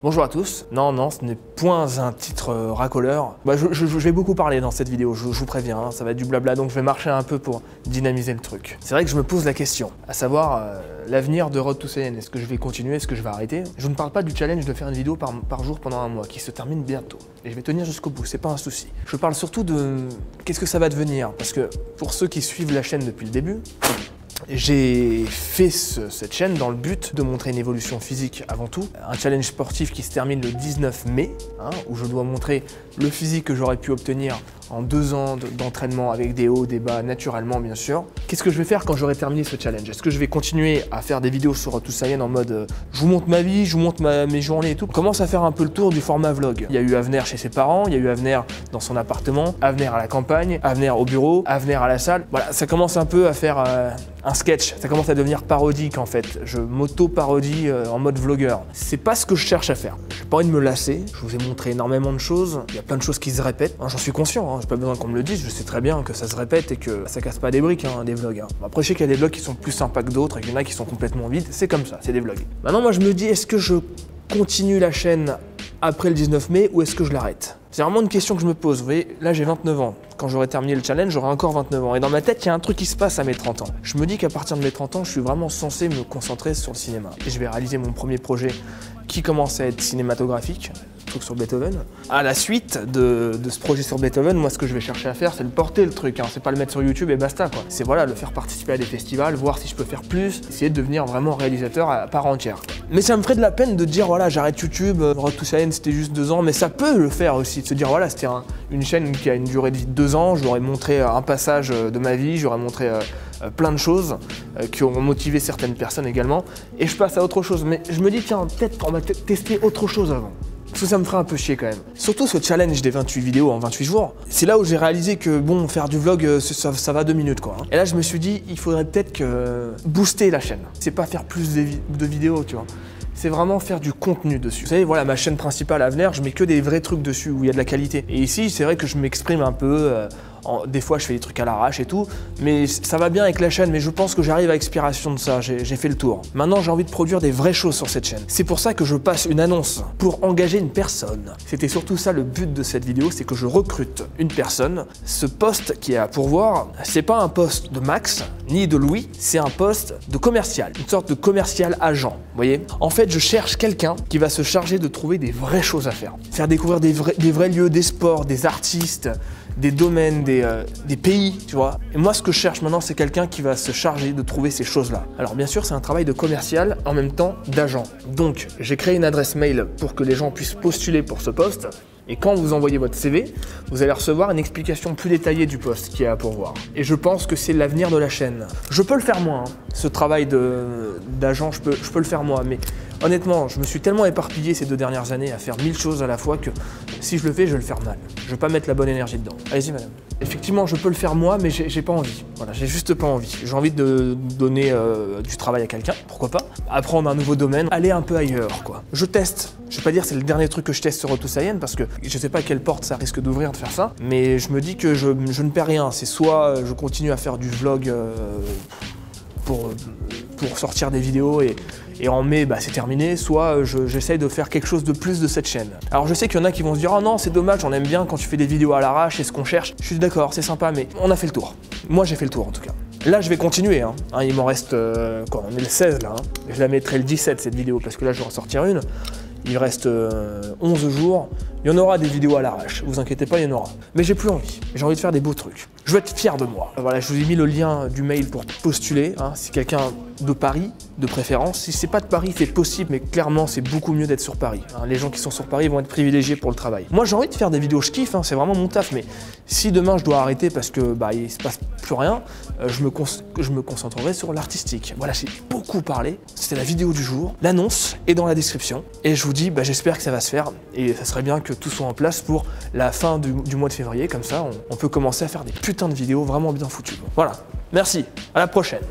Bonjour à tous. Non, ce n'est point un titre racoleur. Je vais beaucoup parler dans cette vidéo, je vous préviens, hein, ça va être du blabla, donc je vais marcher un peu pour dynamiser le truc. C'est vrai que je me pose la question, à savoir l'avenir de Road to Saiyan. Est-ce que je vais continuer, est-ce que je vais arrêter? Je ne parle pas du challenge de faire une vidéo par jour pendant un mois, qui se termine bientôt. Et je vais tenir jusqu'au bout, c'est pas un souci. Je parle surtout de qu'est-ce que ça va devenir, parce que pour ceux qui suivent la chaîne depuis le début, j'ai fait cette chaîne dans le but de montrer une évolution physique avant tout. Un challenge sportif qui se termine le 19 mai, où je dois montrer le physique que j'aurais pu obtenir en 2 ans d'entraînement avec des hauts, des bas, naturellement bien sûr. Qu'est-ce que je vais faire quand j'aurai terminé ce challenge? Est-ce que je vais continuer à faire des vidéos sur Road to Saiyan en mode je vous montre ma vie, je vous montre mes journées et tout? On commence à faire un peu le tour du format vlog. Il y a eu Avner chez ses parents, il y a eu Avner dans son appartement, Avner à la campagne, Avner au bureau, Avner à la salle. Voilà, ça commence un peu à faire un sketch, ça commence à devenir parodique en fait. Je m'auto-parodie en mode vlogueur. C'est pas ce que je cherche à faire. J'ai pas envie de me lasser, je vous ai montré énormément de choses, il y a plein de choses qui se répètent. J'en suis conscient, j'ai pas besoin qu'on me le dise, je sais très bien que ça se répète et que ça casse pas des briques des vlogs. Après je sais qu'il y a des vlogs qui sont plus sympas que d'autres et qu'il y en a qui sont complètement vides, c'est comme ça, c'est des vlogs. Maintenant moi je me dis, est-ce que je continue la chaîne après le 19 mai ou est-ce que je l'arrête? C'est vraiment une question que je me pose. Vous voyez, là j'ai 29 ans. Quand j'aurai terminé le challenge, j'aurai encore 29 ans. Et dans ma tête, il y a un truc qui se passe à mes 30 ans. Je me dis qu'à partir de mes 30 ans, je suis vraiment censé me concentrer sur le cinéma. Et je vais réaliser mon premier projet qui commence à être cinématographique, truc sur Beethoven. À la suite de ce projet sur Beethoven, moi ce que je vais chercher à faire, c'est le porter le truc. C'est pas le mettre sur YouTube et basta quoi. C'est voilà, le faire participer à des festivals, voir si je peux faire plus, essayer de devenir vraiment réalisateur à part entière. Mais ça me ferait de la peine de dire voilà, j'arrête YouTube, Road to Saiyan c'était juste 2 ans, mais ça peut le faire aussi, de se dire voilà, c'était une chaîne qui a une durée de vie de 2 ans, j'aurais montré un passage de ma vie, j'aurais montré plein de choses qui ont motivé certaines personnes également, et je passe à autre chose. Mais je me dis tiens, peut-être qu'on va tester autre chose avant. Parce que ça me ferait un peu chier quand même. Surtout ce challenge des 28 vidéos en 28 jours, c'est là où j'ai réalisé que bon, faire du vlog, ça va 2 minutes quoi. Et là je me suis dit, il faudrait peut-être que booster la chaîne. C'est pas faire plus de vidéos, tu vois. C'est vraiment faire du contenu dessus. Vous savez, voilà, ma chaîne principale Avner, je mets que des vrais trucs dessus où il y a de la qualité. Et ici, c'est vrai que je m'exprime un peu, des fois je fais des trucs à l'arrache et tout, mais ça va bien avec la chaîne, mais je pense que j'arrive à expiration de ça, j'ai fait le tour. Maintenant, j'ai envie de produire des vraies choses sur cette chaîne. C'est pour ça que je passe une annonce pour engager une personne. C'était surtout ça le but de cette vidéo, c'est que je recrute une personne. Ce poste qui est à pourvoir, c'est pas un poste de Max, ni de Louis, c'est un poste de commercial, une sorte de commercial agent, vous voyez. En fait, je cherche quelqu'un qui va se charger de trouver des vraies choses à faire. Faire découvrir des vrais lieux, des sports, des artistes, des domaines, des pays, tu vois. Et moi, ce que je cherche maintenant, c'est quelqu'un qui va se charger de trouver ces choses-là. Alors bien sûr, c'est un travail de commercial, en même temps d'agent. Donc, j'ai créé une adresse mail pour que les gens puissent postuler pour ce poste. Et quand vous envoyez votre CV, vous allez recevoir une explication plus détaillée du poste qui est à pourvoir. Et je pense que c'est l'avenir de la chaîne. Je peux le faire moi, ce travail d'agent, je peux le faire moi, mais honnêtement, je me suis tellement éparpillé ces 2 dernières années à faire 1000 choses à la fois que si je le fais, je vais le faire mal. Je vais pas mettre la bonne énergie dedans. Allez-y madame. Effectivement, je peux le faire moi, mais j'ai pas envie. Voilà, j'ai juste pas envie. J'ai envie de donner du travail à quelqu'un, pourquoi pas. Apprendre un nouveau domaine, aller un peu ailleurs, quoi. Je teste. Je vais pas dire c'est le dernier truc que je teste sur Road to Saiyan parce que je sais pas quelle porte ça risque d'ouvrir de faire ça, mais je me dis que je ne perds rien. C'est soit je continue à faire du vlog pour sortir des vidéos et en mai c'est terminé, soit j'essaye de faire quelque chose de plus de cette chaîne. Alors je sais qu'il y en a qui vont se dire oh non c'est dommage, on aime bien quand tu fais des vidéos à l'arrache, c'est ce qu'on cherche. Je suis d'accord, c'est sympa, mais on a fait le tour. Moi j'ai fait le tour en tout cas. Là je vais continuer, il m'en reste, quoi, on est le 16 là, je la mettrai le 17 cette vidéo parce que là je vais en sortir une. Il reste 11 jours, il y en aura des vidéos à l'arrache, vous inquiétez pas, il y en aura. Mais j'ai plus envie, j'ai envie de faire des beaux trucs. Je veux être fier de moi. Voilà, je vous ai mis le lien du mail pour postuler, si quelqu'un de Paris, de préférence. Si c'est pas de Paris, c'est possible, mais clairement, c'est beaucoup mieux d'être sur Paris. Les gens qui sont sur Paris vont être privilégiés pour le travail. Moi, j'ai envie de faire des vidéos, je kiffe, c'est vraiment mon taf, mais si demain je dois arrêter parce que il se passe plus rien, je me concentrerai sur l'artistique. Voilà, j'ai beaucoup parlé, c'était la vidéo du jour, l'annonce est dans la description, et je vous dis, j'espère que ça va se faire, et ça serait bien que tout soit en place pour la fin du mois de février, comme ça, on peut commencer à faire des putains de vidéos vraiment bien foutues. Voilà, merci, à la prochaine.